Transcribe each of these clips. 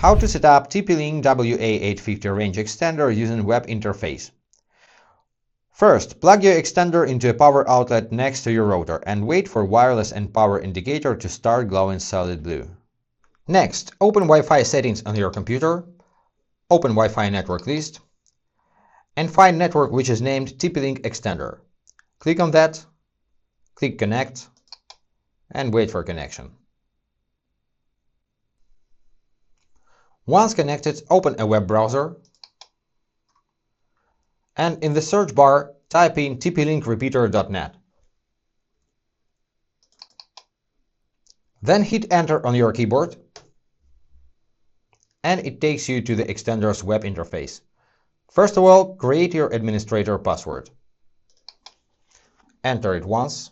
How to set up TP-Link WA850 range extender using web interface. First, plug your extender into a power outlet next to your router and wait for wireless and power indicator to start glowing solid blue. Next, open Wi-Fi settings on your computer, open Wi-Fi network list, and find network which is named TP-Link extender. Click on that, click connect, and wait for connection. Once connected, open a web browser and in the search bar type in tplinkrepeater.net. Then hit enter on your keyboard and it takes you to the extender's web interface. First of all, create your administrator password. Enter it once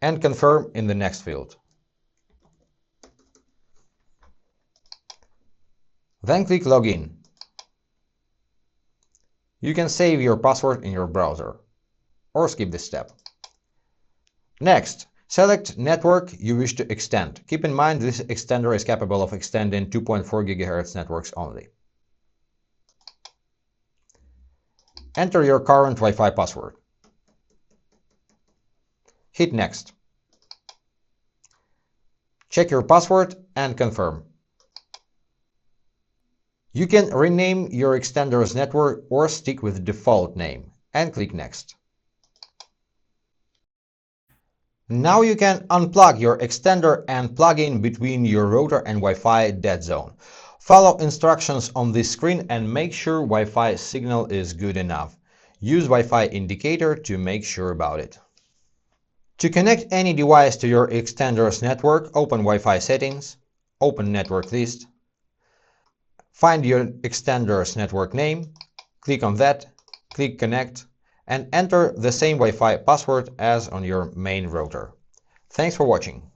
and confirm in the next field. Then click Login. You can save your password in your browser or skip this step. Next, select network you wish to extend. Keep in mind this extender is capable of extending 2.4 GHz networks only. Enter your current Wi-Fi password. Hit Next. Check your password and confirm. You can rename your extender's network or stick with the default name and click Next. Now you can unplug your extender and plug in between your router and Wi-Fi dead zone. Follow instructions on this screen and make sure Wi-Fi signal is good enough. Use Wi-Fi indicator to make sure about it. To connect any device to your extender's network, open Wi-Fi settings, open network list, find your extender's network name, click on that, click connect, and enter the same Wi-Fi password as on your main router. Thanks for watching.